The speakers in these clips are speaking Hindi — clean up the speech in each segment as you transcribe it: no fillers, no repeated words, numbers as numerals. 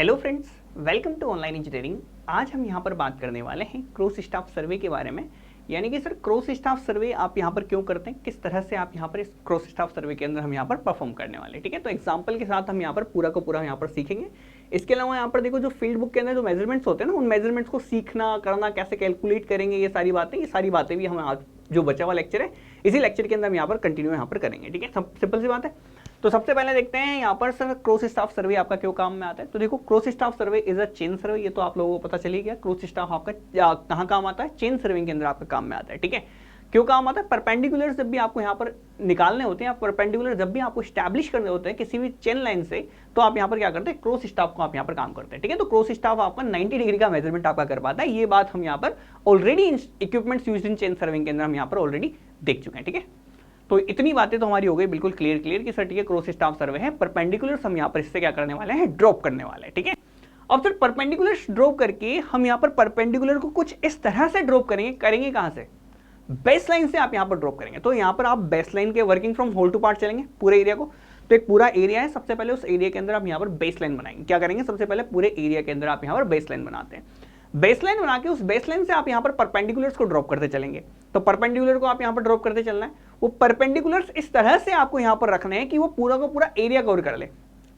Hello friends, welcome to online engineering. आज हम यहाँ पर बात करने वाले हैं क्रॉस स्टाफ सर्वे के बारे में। यानी कि सर क्रॉस स्टाफ सर्वे आप यहाँ पर क्यों करते हैं, किस तरह से आप यहाँ पर इस क्रॉस स्टाफ सर्वे के अंदर हम यहाँ पर परफॉर्म करने वाले हैं। ठीक है, तो एग्जांपल के साथ हम यहाँ पर पूरा का पूरा यहाँ पर सीखेंगे। इसके अलावा यहाँ पर देखो जो फील्ड बुक के अंदर जो मेजरमेंट्स होते हैं ना, उन मेजरमेंट्स को सीखना करना, कैसे कैलकुलेट करेंगे, ये सारी बातें भी हम आज जो बचा हुआ लेक्चर है इसी लेक्चर के अंदर हम यहाँ पर कंटिन्यू यहाँ पर करेंगे। ठीक है, सिंपल सी बात है। तो सबसे पहले देखते हैं यहाँ पर सर क्रॉस स्टाफ सर्वे आपका क्यों काम में आता है। तो देखो cross staff survey is a chain survey, ये तो आप लोगों को पता चली गया। क्रॉस स्टाफ आपका कहाँ काम आता है, चेन सर्विंग के अंदर आपका काम में आता है। ठीक है, क्यों काम आता है, परपेंडिकुलर जब भी आपको यहाँ पर निकालने होते हैं, परपेंडिकुलर जब भी आपको स्टैब्लिश करने होते हैं किसी भी चेन लाइन से, तो आप यहाँ पर क्या करते हैं, क्रॉस स्टाफ को आप यहाँ पर काम करते हैं। ठीक है, तो क्रॉस स्टाफ आपका 90 डिग्री का मेजरमेंट आपका कर पाता है। ये बात हम यहाँ पर already equipments used in chain serving के अंदर हम यहाँ पर ऑलरेडी देख चुके हैं। ठीक है, तो इतनी बातें तो हमारी हो गई बिल्कुल क्लियर कि सर ठीक है क्रॉस स्टाफ सर्वे है, परपेंडिकुलर्स हम यहाँ पर इससे क्या करने वाले हैं, ड्रॉप करने वाले हैं। ठीक है, अब फिर परपेंडिकुलर्स ड्रॉप करके हम यहाँ पर परपेंडिकुलर को कुछ इस तरह से ड्रॉप करेंगे कहां से, बेसलाइन से आप यहाँ पर ड्रॉप करेंगे। तो यहाँ पर आप बेसलाइन के working from whole to part चलेंगे पूरे एरिया को। तो एक पूरा एरिया है, सबसे पहले उस एरिया के अंदर आप यहाँ पर बेसलाइन बनाएंगे। क्या करेंगे, सबसे पहले पूरे एरिया के अंदर आप यहाँ पर बेसलाइन बनाते हैं। बेसलाइन बना के उस बेसलाइन से आप यहाँ पर परपेंडिकुलर्स को ड्रॉप करते चलेंगे। तो परपेंडिकुलर को आप यहाँ पर ड्रॉप करते चलना है। वो परपेंडिकुलर्स इस तरह से आपको यहाँ पर रखने हैं कि वो पूरा का पूरा एरिया कवर कर ले,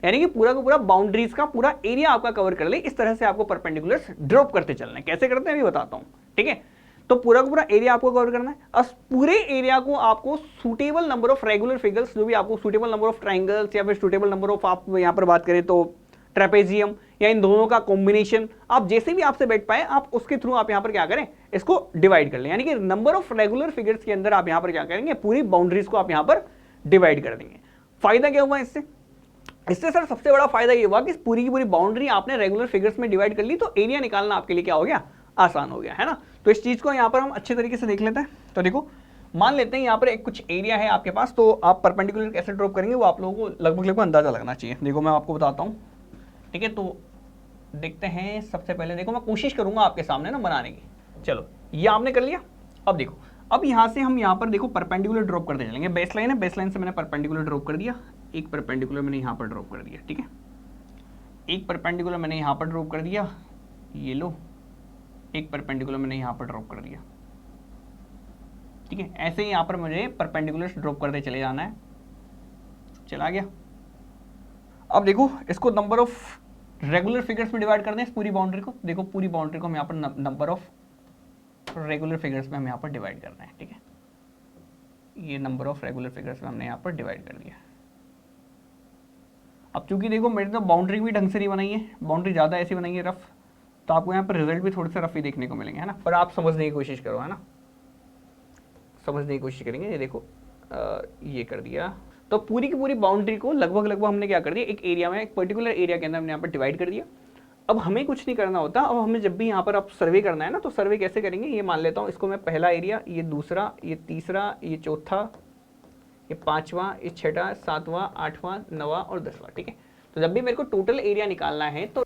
यानी कि पूरा का पूरा बाउंड्रीज का पूरा एरिया आपका कवर कर ले। इस तरह से आपको परपेंडिकुलर्स ड्रॉप करते चलना है। कैसे करते हैं अभी बताता हूँ। ठीक है, तो पूरा का पूरा एरिया आपको कवर करना है। अब पूरे एरिया को आपको suitable number of regular figures, जो भी आपको सूटेबल नंबर ऑफ ट्राइंगल्स या फिर सूटेबल नंबर ऑफ, आप यहाँ पर बात करें तो ट्रेपेजियम या इन दोनों का कॉम्बिनेशन, आप जैसे भी आपसे बैठ पाए आप उसके थ्रू आप यहाँ पर क्या करें, इसको डिवाइड कर लें। यानी कि नंबर ऑफ रेगुलर फिगर्स के अंदर आप यहाँ पर क्या करेंगे, पूरी बाउंड्रीज को आप यहाँ पर डिवाइड कर देंगे। फायदा क्या हुआ इससे सर सबसे बड़ा फायदा ये हुआ कि पूरी की पूरी बाउंड्री आपने रेगुलर फिगर्स में डिवाइड कर ली, तो एरिया निकालना आपके लिए क्या हो गया, आसान हो गया, है ना। तो इस चीज को यहाँ पर हम अच्छे तरीके से देख लेते हैं। तो देखो मान लेते हैं यहाँ पर एक कुछ एरिया है आपके पास, तो आप परपेंडिकुलर कैसे ड्रॉप करेंगे वो आप लोगों को लगभग अंदाजा लगना चाहिए। देखो मैं आपको बताता हूँ। ठीक है, तो देखते हैं। सबसे पहले देखो मैं कोशिश करूंगा आपके सामने ना बनाने की। चलो ये आपने कर लिया। अब देखो, अब यहाँ से हम यहाँ पर देखो परपेंडिकुलर ड्रॉप करते चलेंगे। बेसलाइन है, बेसलाइन से मैंने परपेंडिकुलर ड्रॉप कर दिया। एक परपेंडिकुलर मैंने यहाँ पर ड्रॉप कर दिया। ठीक है, एक परपेंडिकुलर मैंने यहाँ पर ड्रॉप कर दिया, ये लो। एक परपेंडिकुलर मैंने यहाँ पर ड्रॉप कर दिया। ठीक है, ऐसे ही यहाँ पर मुझे परपेंडिकुलर ड्रॉप करते चले जाना है। चला गया। अब देखो इसको नंबर ऑफ रेगुलर फिगर्स में डिवाइड कर दें इस पूरी बाउंड्री को। देखो पूरी बाउंड्री को हम यहाँ पर नंबर ऑफ रेगुलर फिगर्स में हम यहाँ पर डिवाइड कर रहे हैं। ठीक है, ये नंबर ऑफ रेगुलर फिगर्स में हमने यहाँ पर डिवाइड कर दिया। अब चूंकि देखो मेरी तो बाउंड्री भी ढंग से नहीं बनाई है, बाउंड्री ज़्यादा ऐसी बनाई है रफ, तो आपको यहाँ पर रिजल्ट भी थोड़े से रफ ही देखने को मिलेंगे, है ना। पर आप समझने की कोशिश करो, है ना, समझने की कोशिश करेंगे। ये देखो ये कर दिया। तो पूरी की पूरी बाउंड्री को लगभग हमने क्या कर दिया, एक एरिया में, एक पर्टिकुलर एरिया के अंदर हमने यहाँ पर डिवाइड कर दिया। अब हमें कुछ नहीं करना होता। अब हमें जब भी यहाँ पर आप सर्वे करना है ना, तो सर्वे कैसे करेंगे, ये मान लेता हूँ इसको मैं पहला एरिया, ये दूसरा, ये तीसरा, ये चौथा, ये पांचवा, ये छठा, सातवां, आठवां, नौवां और 10वां। ठीक है, तो जब भी मेरे को टोटल एरिया निकालना है, तो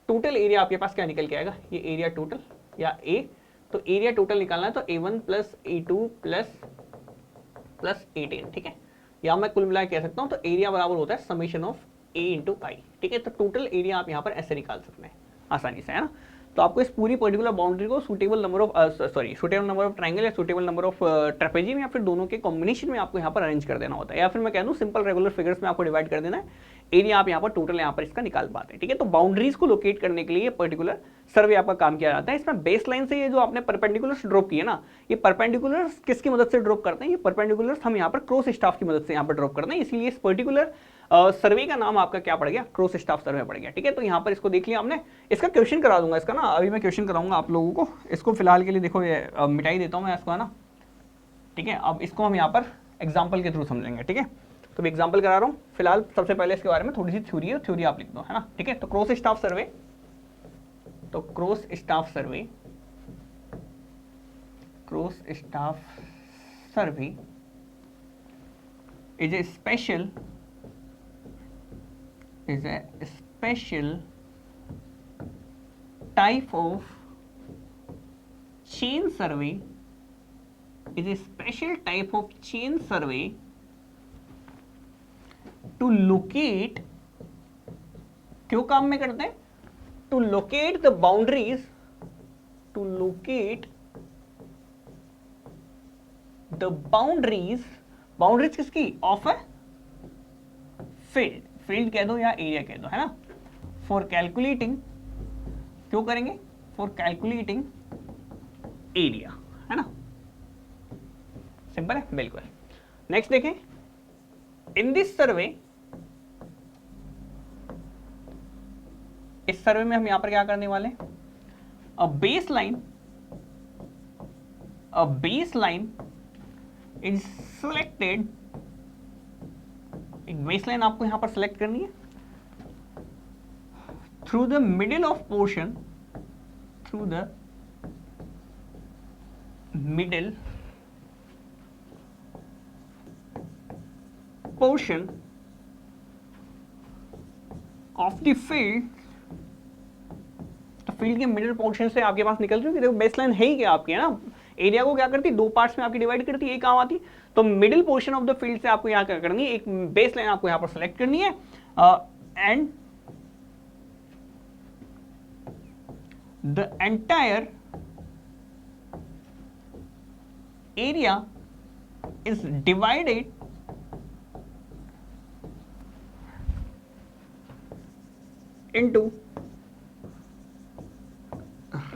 टोटल एरिया आपके पास क्या निकल के आएगा, ये एरिया टोटल या ए। तो एरिया टोटल निकालना है तो A1 plus A2 plus A10। ठीक है, या मैं कुल मिला कह सकता हूं तो एरिया बराबर होता है समेशन ऑफ A इंटू आई। ठीक है, तो टोटल एरिया आप यहाँ पर ऐसे निकाल सकते हैं आसानी से, है ना। तो आपको इस पूरी पर्टिकुलर बाउंड्री को सूटेबल नंबर ऑफ ट्राइंगल या सूटेबल नंबर ऑफ ट्रेपेजियम या फिर दोनों के कॉम्बिनेशन में आपको यहाँ पर अरेंज कर देना होता है, या फिर मैं कह दूँ सिंपल रेगुलर फिगर्स में आपको डिवाइड कर देना है। एरिया आप यहाँ पर टोटल यहाँ पर इसका निकाल पाते हैं। ठीक है, तो बाउंड्रीज को लोकेट करने के लिए पर्टिकुलर सर्वे आपका काम किया जाता है। इसमें बेस लाइन से ये जो आपने परपेंडिकुलर्स ड्रॉप किए ना, ये परपेंडिकुलर्स किसकी मदद से ड्रॉप करते हैं, ये परपेंडिकुलर्स हम यहाँ पर क्रॉस स्टाफ की मदद से यहाँ पर ड्रॉप करते हैं। इसलिए इस पर्टिकुलर सर्वे का नाम आपका क्या पड़ गया, क्रॉस स्टाफ सर्वे पड़ गया। ठीक है, तो यहाँ पर इसको देख लिया हमने। इसका क्वेश्चन करा दूंगा इसका ना, अभी मैं क्वेश्चन कराऊंगा आप लोगों को। इसको फिलहाल के लिए देखो ये मिटाई देता हूँ मैं इसको, है ना। ठीक है, अब इसको हम यहाँ पर एग्जाम्पल के थ्रू समझेंगे। ठीक है, तो एग्जाम्पल करा रहा हूँ फिलहाल। सबसे पहले इसके बारे में थोड़ी सी थ्योरी है, थ्योरी आप लिख दो, है ना। ठीक है, तो क्रॉस स्टाफ सर्वे, तो cross staff survey is a special type of chain survey, is a special type of chain survey to locate क्यों काम में करते हैं? To locate the boundaries, to locate the boundaries, boundaries किसकी? ऑफ ए फील्ड, फील्ड कह दो या एरिया कह दो, है ना। फॉर कैलकुलेटिंग, क्यों करेंगे? फॉर कैलकुलेटिंग एरिया, है ना। सिंपल है, बिल्कुल। नेक्स्ट देखें, इन दिस सर्वे, इस सर्वे में हम यहां पर क्या करने वाले हैं? अ बेसलाइन इज सिलेक्टेड, एक बेसलाइन आपको यहां पर सिलेक्ट करनी है through the middle of portion, through the middle portion of the field, तो फील्ड के मिडिल पोर्शन से आपके पास निकल रही है। देखो बेसलाइन है ही क्या आपकी, है ना। एरिया को क्या करती है? दो पार्ट्स में आपकी डिवाइड करती है, एक काम आती। तो middle portion of the field से आपको यहां क्या करनी है? एक बेसलाइन आपको यहां पर सेलेक्ट करनी है, and the entire area is divided into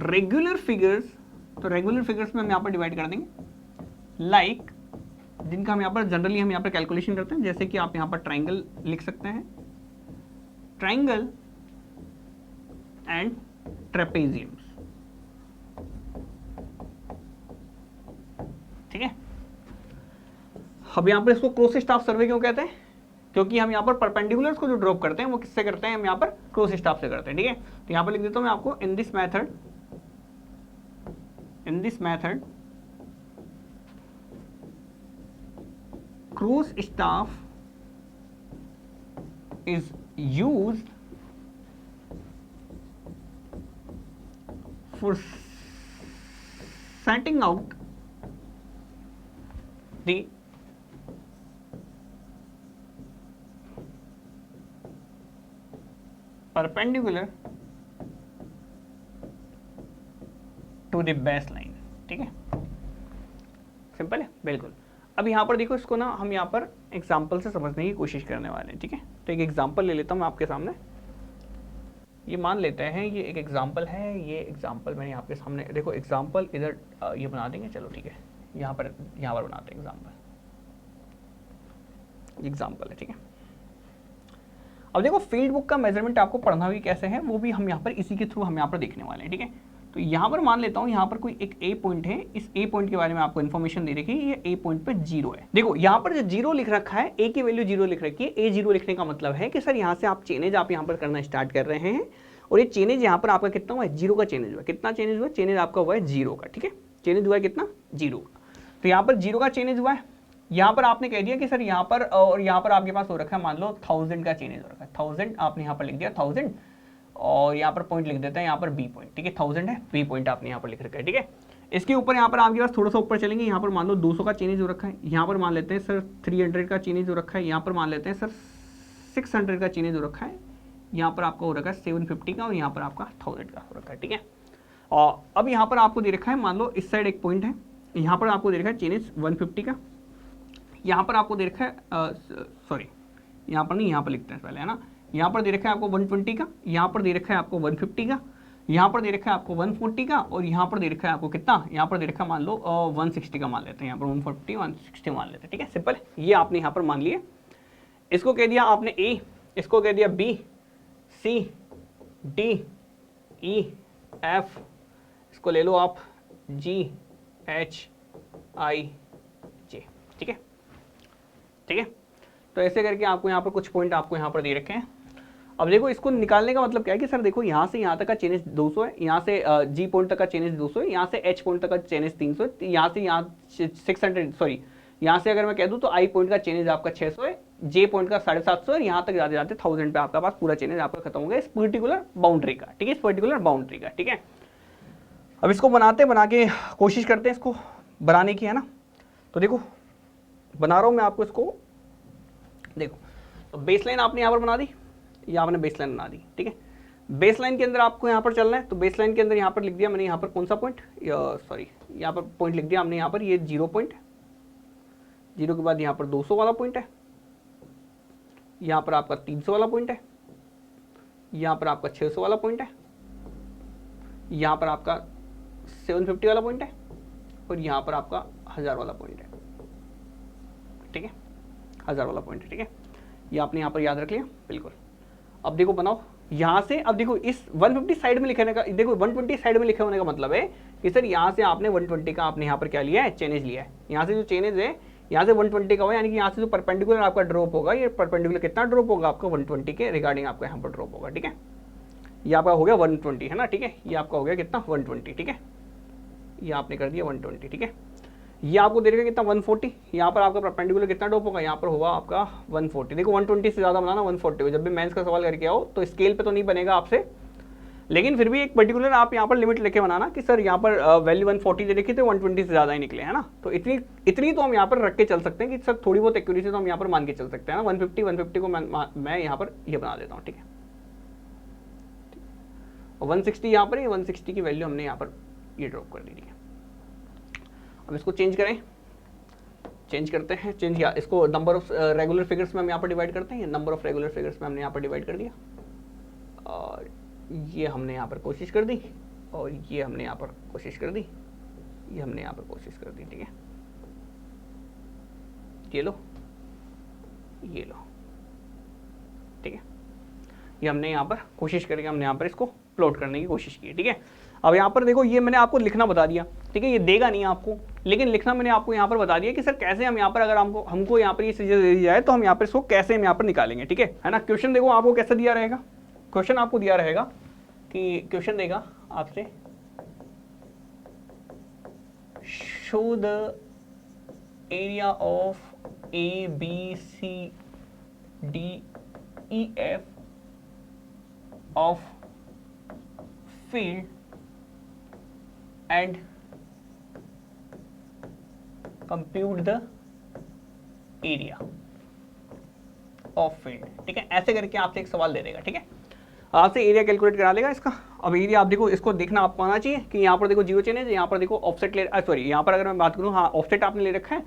regular figures. तो रेगुलर फिगर्स में हम यहां पर डिवाइड कर देंगे लाइक, जिनका हम यहां पर जनरली हम यहां पर कैलकुलेशन करते हैं, जैसे कि आप यहां पर ट्राइंगल लिख सकते हैं, ट्राइंगल एंड ट्रेपेजियम्स, ठीक है। अब यहां पर इसको क्रॉस स्टाफ सर्वे क्यों कहते हैं? क्योंकि हम यहां पर परपेंडिकुलर्स को जो ड्रॉप करते हैं वो किससे करते हैं? हम यहां पर क्रॉस स्टाफ से करते हैं, ठीक है। तो यहां पर लिख देता हूं मैं आपको, in this method cross staff is used for setting out the perpendicular to the baseline, ठीक है। सिंपल है, बिल्कुल। अब यहाँ पर देखो, इसको ना हम यहाँ पर एग्जाम्पल से समझने की कोशिश करने वाले हैं, ठीक है। तो एक एग्जाम्पल ले लेता हूँ मैं आपके सामने। ये मान लेते हैं ये एक एग्जाम्पल है, ये एग्जाम्पल मैंने आपके सामने, देखो एग्जाम्पल इधर ये बना देंगे, चलो ठीक है, यहाँ पर बनाते हैं एग्जाम्पल है, ठीक है। अब देखो फील्ड बुक का मेजरमेंट आपको पढ़ना भी कैसे है, वो भी हम यहाँ पर इसी के थ्रू हम यहाँ पर देखने वाले हैं, ठीक है। तो यहाँ पर मान लेता हूँ, यहाँ पर कोई एक ए पॉइंट है, इस ए पॉइंट के बारे में आपको इन्फॉर्मेशन दे रखी है, ये ए पॉइंट पे 0 है। देखो यहाँ पर जो 0 लिख रखा है, ए की वैल्यू 0 लिख रखी है, ए 0 लिखने का मतलब है कि सर यहाँ से आप चेंज आप यहाँ पर करना स्टार्ट कर रहे हैं, और ये चेंज यहाँ पर आपका कितना हुआ है? 0 का चेंज हुआ। कितना चेंज हुआ? चेंज आपका हुआ है 0 का, ठीक है। चेंज हुआ है कितना? 0 का। तो यहाँ पर 0 का चेंज हुआ है। यहाँ पर आपने कह दिया कि सर यहाँ पर और यहाँ पर आपके पास हो रखा है, मान लो 1000 का चेंज हो रखा है, 1000 आपने यहाँ पर लिख दिया 1000, और यहाँ पर पॉइंट लिख देते हैं, यहाँ पर बी पॉइंट, ठीक है। 1000 है, बी पॉइंट आपने यहाँ पर लिख रखा है, ठीक है। इसके ऊपर यहाँ पर आपके पास थोड़ा सा ऊपर चलेंगे, यहाँ पर मान लो 200 का चेंज हो रखा है, यहाँ पर मान लेते हैं सर 300 का चेंज हो रखा है, यहाँ पर मान लेते हैं सर 600 का चेंज हो रखा है, यहाँ पर आपका हो रखा है 750 का, और यहाँ पर आपका 1000 का हो रखा है, ठीक है। और अब यहाँ पर आपको दे रखा है, मान लो इस साइड एक पॉइंट है, यहाँ पर आपको दे रखा है चेंज 150 का, यहाँ पर आपको दे रखा है सॉरी यहाँ पर नहीं, यहाँ पर लिखते हैं पहले, है ना। यहाँ पर दे रखा है आपको 120 का, यहाँ पर दे रखा है आपको 150 का, यहाँ पर दे रखा है आपको 140 का, और यहाँ पर दे रखा है आपको कितना? यहाँ पर दे रखा है मान लो 160 का मान लेते हैं, यहाँ पर 140 160 मान लेते हैं, ठीक है। सिंपल, ये आपने यहाँ पर मान लिए। इसको कह दिया आपने ए, इसको कह दिया B, C, D, E, F, इसको ले लो आप जी, एच, आई, जे, ठीक है, ठीक है। तो ऐसे करके आपको यहाँ पर कुछ पॉइंट आपको यहाँ पर दे रखे हैं। अब देखो इसको निकालने का मतलब क्या है कि सर देखो यहाँ से यहाँ तक का चेंज 200 है, यहाँ से जी पॉइंट तक का चेंज 200 है, यहाँ से एच पॉइंट तक का चेंज 300 है, यहाँ से यहाँ 600 सॉरी यहाँ से अगर मैं कह दूँ तो आई पॉइंट का चेंज आपका 600 है, जे पॉइंट का 750 है, यहाँ तक जाते जाते 1000 पे आपका पास पूरा चेंज आपका खत्म हो गया इस पर्टिकुलर बाउंड्री का, ठीक है, इस पर्टिकुलर बाउंड्री का, ठीक है। अब इसको बना के कोशिश करते हैं इसको बनाने की, है ना। तो देखो बना रहा हूँ मैं आपको इसको, देखो तो बेसलाइन आपने यहाँ पर बना दी, ये आपने बेस लाइन बना दी, ठीक है। बेस लाइन के अंदर आपको यहाँ पर चलना है, तो बेस लाइन के अंदर यहाँ पर लिख दिया मैंने, यहाँ पर कौन सा पॉइंट, सॉरी यहाँ पर पॉइंट लिख दिया हमने, यहाँ पर ये 0 पॉइंट, 0 के बाद यहाँ पर 200 वाला पॉइंट है, यहाँ पर आपका 300 वाला पॉइंट है, यहाँ पर आपका 600 वाला पॉइंट है, यहाँ पर आपका 750 वाला पॉइंट है, और यहाँ पर आपका 1000 वाला पॉइंट है, ठीक है, 1000 वाला पॉइंट है, ठीक है। ये आपने यहाँ पर याद रख लिया, बिल्कुल। अब देखो बनाओ यहाँ से, अब देखो इस 150 साइड में लिखने का, देखो 120 साइड में लिखे होने का मतलब है कि सर यहाँ से आपने 120 का आपने यहाँ पर क्या लिया है, चेनेज लिया है। यहाँ से जो चेनेज है यहाँ से 120 का हुआ, यानी कि यहाँ से जो परपेंडिकुलर आपका ड्रॉप होगा, ये परपेंडिकुलर कितना ड्रॉप होगा आपका 120 के रिगार्डिंग आपका यहाँ पर ड्रॉप होगा, ठीक है। ये आपका हो गया 120 है ना, ठीक है। ये आपका हो गया कितना 120, ठीक है। ये आपने कर दिया 120, ठीक है। ये आपको दे देगा कितना 140, यहाँ पर आपका परपेंडिकुलर कितना ड्रॉप होगा, यहाँ पर होगा आपका 140। देखो 120 से ज़्यादा बनाना 140 हो, जब भी मेंस का सवाल करके आओ तो स्केल पे तो नहीं बनेगा आपसे, लेकिन फिर भी एक पर्टिकुलर आप यहाँ पर लिमिट लेके बनाना कि सर यहाँ पर वैल्यू 140 दे रखी, तो 120 से ज़्यादा ही निकले, है ना। तो इतनी तो हम यहाँ पर रख के चल सकते हैं कि सर थोड़ी बहुत एक्यूरेसी तो हम यहाँ पर मान के चल सकते हैं ना। 150 को मैं यहाँ पर ये बना देता हूँ, ठीक है। 160 यहाँ पर, 160 की वैल्यू हमने यहाँ पर ये ड्रॉप कर दी, ठीक है। अब इसको चेंज करें, चेंज करते हैं, चेंज किया इसको नंबर ऑफ रेगुलर फिगर्स में हम यहाँ पर डिवाइड करते हैं। नंबर ऑफ रेगुलर फिगर्स में हमने यहाँ पर डिवाइड कर दिया, और ये हमने यहाँ पर कोशिश कर दी, और ये हमने यहाँ पर कोशिश कर दी, ये हमने यहाँ पर कोशिश कर दी, ठीक है। ये लो, ये लो, ठीक है। ये हमने यहाँ पर कोशिश करके हमने यहाँ पर इसको प्लॉट करने की कोशिश की, ठीक है। अब यहाँ पर देखो ये मैंने आपको लिखना बता दिया, ठीक है। ये देगा नहीं आपको, लेकिन लिखना मैंने आपको यहाँ पर बता दिया कि सर कैसे हम यहाँ पर, अगर हमको यहाँ पर ये चीज़ें दे दी जाए तो हम यहाँ पर इसको कैसे हम यहाँ पर निकालेंगे, ठीक है ना। क्वेश्चन देखो आपको कैसे दिया रहेगा, क्वेश्चन आपको दिया रहेगा कि क्वेश्चन देगा आपसे, show the area of A B C D E F of field and compute the area of field, ठीक है। ऐसे करके आपसे एक सवाल दे देगा, ठीक है। आपसे एरिया कैलकुलेट करा लेगा इसका। अब एरिया आप देखो, इसको देखना आपको आना चाहिए कि यहाँ पर देखो जीरो चेन है, यहाँ पर देखो ऑफसेट ले, सॉरी यहाँ पर अगर मैं बात करूँ, हाँ ऑफसेट आपने ले रखा है,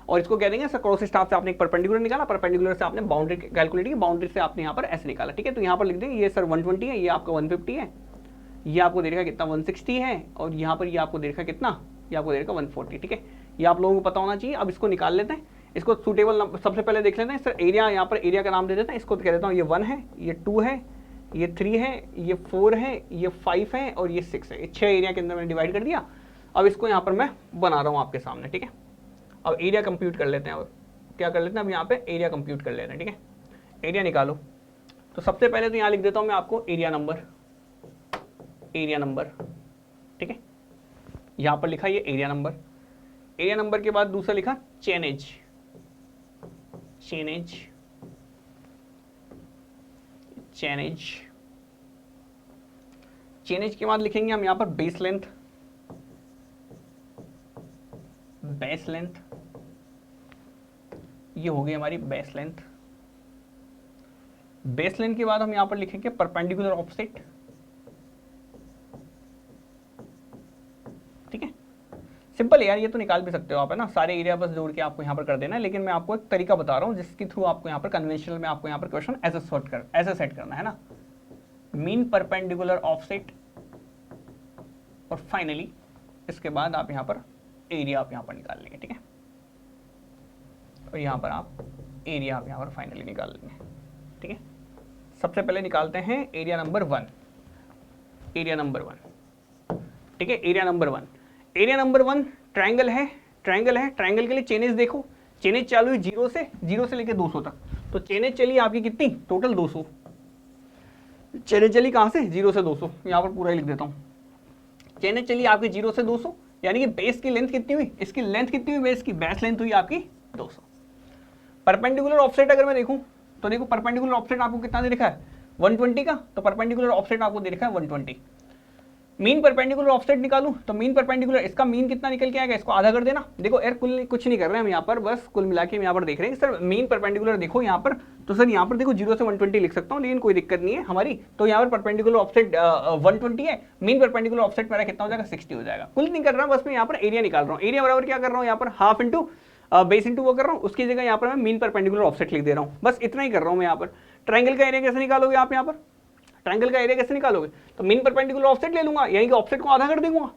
और इसको कह देंगे सर क्रॉस स्टाफ से आपने एक परपेंडिकुलर निकाला, परपेंडिकुलर से आपने बाउंड्री कैलकुलेट की, बाउंड्री से आपने यहाँ पर ऐसे निकाला, ठीक है। तो यहाँ पर लिख देंगे ये सर 120 है, ये आपका 150 है, ये आपको दे रखा कितना 160 है, और यहाँ पर ये आपको दे रखा कितना, ये आपको दे रखा 140, ठीक है। ये आप लोगों को पता होना चाहिए। अब इसको निकाल लेते हैं, इसको सूटेबल सबसे पहले देख लेते हैं सर एरिया, यहाँ पर एरिया का नाम दे देते हैं, इसको कह देता हूँ ये 1 है, ये 2 है, ये 3 है, ये 4 है, ये 5 है, और ये 6 है। 6 एरिया के अंदर मैंने डिवाइड कर दिया। अब इसको यहाँ पर मैं बना रहा हूँ आपके सामने, ठीक है। अब एरिया कंप्यूट कर लेते हैं, और क्या कर लेते हैं, अब यहाँ पे एरिया कंप्यूट कर लेते हैं, ठीक है। एरिया निकालो, तो सबसे पहले तो यहाँ लिख देता हूँ मैं आपको एरिया नंबर, एरिया नंबर, ठीक है। यहाँ पर लिखा ये एरिया नंबर, एरिया नंबर के बाद दूसरा लिखा चेनेज, चेनेज, चेनेज, चेनेज के बाद लिखेंगे हम यहाँ पर बेस लेंथ, बेस लेंथ, ये हो गई हमारी बेस लेंथ। बेस लेंथ के बाद हम यहाँ पर लिखेंगे परपेंडिकुलर ऑफसेट, ठीक है। सिंपल है यार, ये तो निकाल भी सकते हो आप, है ना। सारे एरिया बस जोड़ के आपको यहाँ पर कर देना है, लेकिन मैं आपको एक तरीका बता रहा हूँ जिसके थ्रू आपको यहाँ पर कन्वेंशनल में आपको यहाँ पर क्वेश्चन ऐसे सेट करना है ना। मीन परपेंडिकुलर ऑफसेट, और फाइनली इसके बाद आप यहाँ पर एरिया आप यहाँ पर निकाल लेंगे, ठीक है। और यहाँ पर आप एरिया आप यहाँ पर फाइनली निकाल लेंगे, ठीक है। सबसे पहले निकालते हैं एरिया नंबर 1, एरिया नंबर 1, ठीक है। Area number 1, area number 1 triangle है, ट्रायंगल है, ट्रायंगल के लिए चेनेज देखो, चेनेज चालू हुई 0 से लेके 200 तक, तो चेनेज चली आपकी कितनी, टोटल 200। चेनेज चली कहाँ से, 0 से 200, यहाँ पर पूरा ही लिख देता हूँ। चेनेज चली आपकी 0 से 200, यानी कि बेस की लेंथ कितनी हुई, इसकी लेंथ कितनी हुई, बेस की बेस लेंथ हुई आपकी 200। परपेंडिकुलर ऑफसेट अगर मैं देखूं तो देखो परपेंडिकुलर ऑफसेट आपको कितना दे रखा है 120 का, तो परपेंडिकुलर ऑफसेट आपको दे रखा है 120। मीन परपेंडिकुलर ऑफसेट निकालूं तो मीन परपेंडिकुलर, इसका मीन कितना निकल के आएगा, इसको आधा कर देना। देखो यार कुल कुछ नहीं कर रहे हम यहाँ पर, बस कुल मिला के हम यहाँ पर देख रहे हैं सर मीन परपेंडिकुलर देखो यहाँ पर, तो सर यहाँ पर देखो 0 से 120 लिख सकता हूँ, लेकिन कोई दिक्कत नहीं है हमारी। तो यहाँ पर परपेंडिकुलर ऑफसेट 120 है, मीन परपेंडिकुलर ऑफसेट मेरा कितना हो जाएगा 60 हो जाएगा। कुल नहीं कर रहा बस मैं यहाँ पर एरिया निकाल रहा हूँ। एरिया बराबर क्या कर रहा हूँ यहाँ पर, हाफ इंटू बेस इंटू वो कर रहा हूँ, उसकी जगह यहाँ पर मैं मीन परपेंडिकुलर ऑफसेट लिख दे रहा हूँ, बस इतना ही कर रहा हूँ मैं यहाँ पर। ट्रायंगल का एरिया कैसे निकालोगे आप यहाँ पर, ट्रायंगल का एरिया कैसे निकालोगे, तो मीन परपेंडिकुलर ऑफसेट ले लूंगा, यानी कि ऑफसेट को आधा कर दूंगा,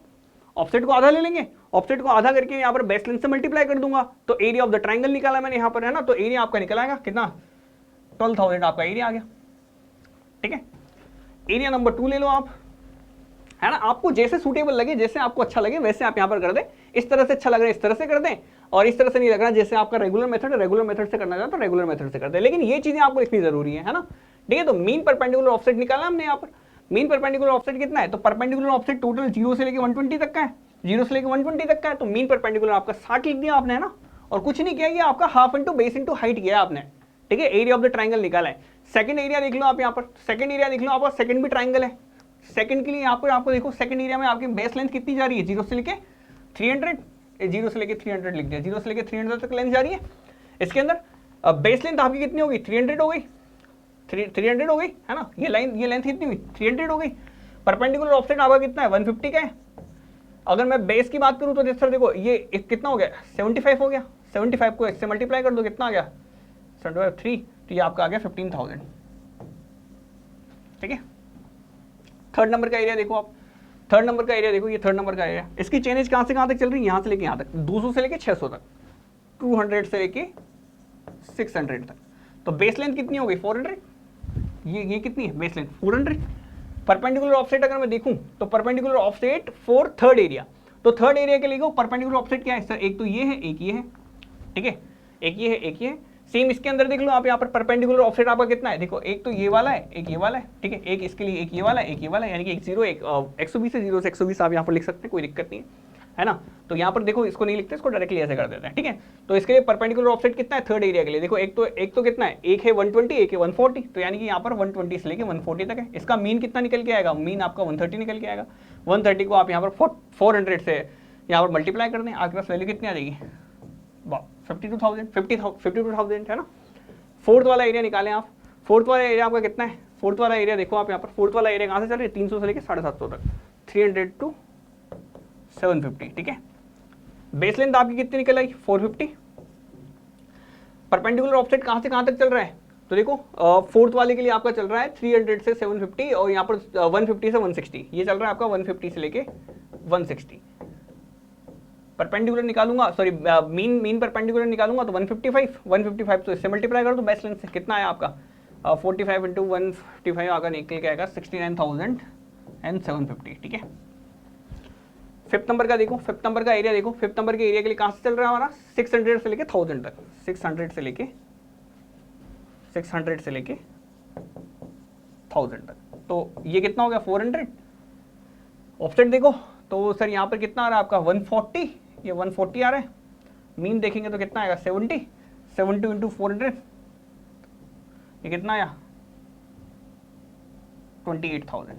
ऑफसेट को आधा ले लेंगे, ऑफसेट को आधा करके यहाँ पर बेस लेंथ से मल्टीप्लाई कर दूंगा, तो एरिया ऑफ द ट्रायंगल निकाला मैंने यहाँ पर, है ना। तो एरिया आपका निकल आएगा कितना, 12,000 आपका एरिया आ गया, ठीक है। एरिया नंबर 2 ले लो आप, है ना। आपको जैसे सूटेबल लगे, जैसे आपको अच्छा लगे वैसे आप यहाँ पर कर दें। इस तरह से अच्छा लग रहा है इस तरह से कर दें, और इस तरह से नहीं लग रहा जैसे आपका रेगुलर मेथड है, रेगुलर मेथड से करना चाहते तो रेगुलर मेथड से कर दें, लेकिन ये चीजें आपको लिखनी जरूरी है ना, ठीक है। तो मीन परपेंडिकुलर ऑफसेट निकाला हमने यहाँ पर, मीन परपेंडिकुलर ऑफसेट कितना है, तो परपेंडिकुलर ऑफसेट टोटल 0 से लेके 120 तक का है, 0 से लेके 120 तक का है, तो मीन परपेंडिकुलर आपका 60 लिख दिया आपने, है ना। और कुछ नहीं किया, ये आपका half into base into height किया आपने, ठीक है। एरिया ऑफ द ट्रायंगल निकाला है। सेकंड एरिया देख लो आप यहाँ पर, सेकंड एरिया देख लो आप, सेकंड भी ट्रायंगल है। सेकंड के लिए यहाँ पर आपको देखो सेकंड एरिया में आपकी बेस लेंथ कितनी जा रही है, 0 से लेके 300, 0 से लेके 300 लिख दिया, 0 से लेके 300 तक लेंथ जा रही है। इसके अंदर बेस लेंथ आपकी कितनी होगी, 300 हो गई, 300 हो गई, है ना। ये लेंथ कितनी हुई, 300 हो गई। परपेंडिकुलर ऑफसेट आपका कितना है, 150 का है। अगर मैं बेस की बात करूं तो सर देखो ये कितना हो गया, 75 हो गया, 75 को इससे मल्टीप्लाई कर दो कितना आ गया, 3, तो ये आपका आ गया 15,000, ठीक है। थर्ड नंबर का एरिया देखो आप, थर्ड नंबर का एरिया देखो, ये थर्ड नंबर का एरिया, इसकी चेंज कहां से कहां तक चल रही है, यहां से लेके यहां तक, 200 से लेके 600 तक, 200 से लेके 600 तक। तो बेस लेंथ कितनी हो गई, 400, ये कितनी है बेस लेंथ, 400। परपेंडिकुलर ऑफसेट अगर मैं देखूं तो perpendicular offset for third area, तो थर्ड एरिया के लिए परपेंडिकुलर ऑफसेट क्या है सर, एक तो ये है, एक ये है, ठीक है, एक ये है, एक ये है। सेम इसके अंदर देख लो आप यहाँ पर परपेंडिकुलर ऑफसेट आपका कितना है, देखो एक तो ये वाला है, एक ये वाला है, ठीक है। एक इसके लिए एक ये वाला है, एक ये वाला है, यानी कि 120 से 0 से 120 आप यहाँ पर लिख सकते हैं, कोई दिक्कत नहीं है ना। तो यहाँ पर देखो इसको नहीं लिखते, इसको डायरेक्टली ऐसे कर देते हैं, ठीक है। तो इसके लिए परपेंडिकुलर ऑफसेट कितना है थर्ड एरिया के लिए, देखो एक तो कितना है, एक है 120, एक है 140, तो यानी कि यहाँ पर 120 से लेके 140 तक है। इसका मीन कितना निकल के आएगा, मीन आपका 130 निकल के आएगा। 130 को आप यहाँ पर 400 से यहाँ पर मल्टीप्लाई कर दें, आपके पास वैल्यू कितनी आ जाएगी, 52,000 है ना। फोर्थ वाला एरिया निकालें आप, फोर्थ वाला एरिया आपका कितना है, फोर्थ वाला एरिया देखो आप यहाँ पर, फोर्थ वाला एरिया कहाँ से चल रही है, 300 से लेके 750 तक, 300 to 750, ठीक है। बेस लेंथ आपकी कितनी निकल आई, 450। परपेंडिकुलर ऑफसेट कहाँ से कहाँ तक चल रहा है, तो देखो फोर्थ वाले के लिए आपका चल रहा है 300 से 750, और यहाँ पर 150 से 160, ये चल रहा है आपका 150 से लेके 160। परपेंडिकुलर निकालूंगा, सॉरी मीन परपेंडिकुलर निकालूंगा तो 155 तो इससे मल्टीप्लाई कर दो बेस लेंथ से, कितना है आपका 45 इंटू 155 आकर निकल के आएगा 69,750, ठीक है। फिफ्थ नंबर का देखो, फिफ्थ नंबर का एरिया देखो, फिफ्थ नंबर के एरिया के लिए कहाँ से चल रहा है हमारा, 600 से लेके 1000 तक, 600 से लेके 1000 तक, तो ये कितना हो गया 400। ऑफसेट देखो तो सर यहाँ पर कितना आ रहा है आपका 140, ये 140 आ रहा है। मीन देखेंगे तो कितना आएगा 70 इंटू 400, ये कितना आया 28,000,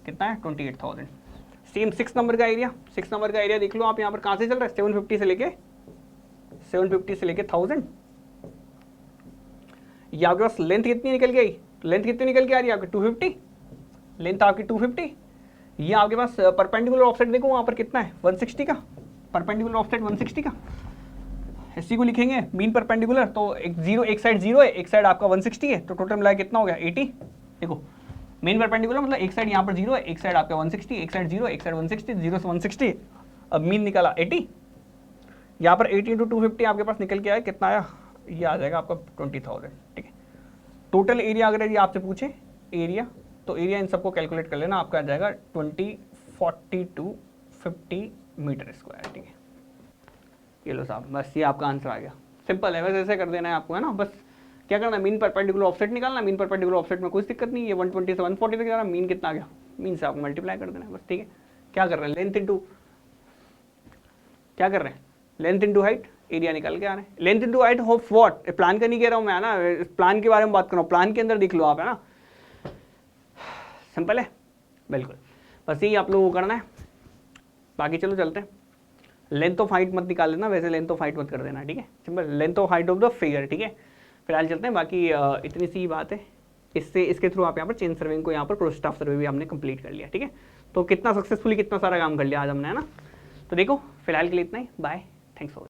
कितना है 28,000। सेम 6 नंबर का एरिया, 6 नंबर का एरिया देख लो आप यहाँ पर कहाँ से चल रहा है, 750 से लेके 1000। ये आपके पास लेंथ कितनी निकल गई, लेंथ कितनी निकल के आ रही है आपकी 250, लेंथ आपकी 250। ये आपके पास परपेंडिकुलर ऑफसेट देखो वहाँ पर कितना है 160 का, परपेंडिकुलर ऑफसेट 160 का, इसी को लिखेंगे मीन परपेंडिकुलर, तो एक साइड 0 है, एक साइड आपका 160 है, तो टोटल मिला कितना हो गया 80। देखो मीन परपेंडिकुलर मतलब एक साइड यहाँ पर 0 है, एक साइड आपका 160, एक साइड 0 है, एक साइड 160, 0 से 160, अब मीन निकाला 80, यहाँ पर 80 इंटू 250 आपके पास निकल के आया, कितना आया, ये आ जाएगा आपका 20,000, ठीक है। टोटल एरिया अगर ये आपसे पूछे एरिया, तो एरिया इन सबको कैलकुलेट कर लेना, आपका आ जाएगा 2040 मीटर स्क्वायर, ठीक है। ये लो साहब, बस ये आपका आंसर आ गया, सिंपल है, बस ऐसे कर देना है आपको, है ना। बस क्या करना है, मीन परपेंडिकुलर ऑफसेट निकालना, मीन परपेंडिकुलर ऑफसेट में कोई दिक्कत नहीं है, 120 से 140 तक जा रहा है, मीन कितना आ गया, मीन से आपको मल्टीप्लाई कर देना है बस, ठीक है। क्या कर रहे हैं, लेंथ इंटू क्या कर रहे हैं, लेंथ इंटू हाइट, एरिया निकल के आ रहे हैं। Length into height of what, plan का नहीं कह रहा हूँ मैं, है ना, प्लान के बारे में बात कर रहा हूँ, प्लान के अंदर देख लो आप, है ना, सिंपल है बिल्कुल। बस यही आप लोगों को करना है। बाकी चलो चलते हैं। लेंथ ऑफ हाइट मत निकाल लेना, वैसे लेंथ ऑफ हाइट मत कर देना, ठीक है, simple length of height of the figure, ठीक है। फिलहाल चलते हैं, बाकी इतनी सी बात है। इसके थ्रू आप यहाँ पर चेन सर्विंग को यहाँ पर क्रॉस स्टाफ सर्वे भी हमने कंप्लीट कर लिया, ठीक है। तो कितना सक्सेसफुली कितना सारा काम कर लिया आज हमने, है ना। तो देखो फिलहाल के लिए इतना ही, बाय, थैंक्स फॉर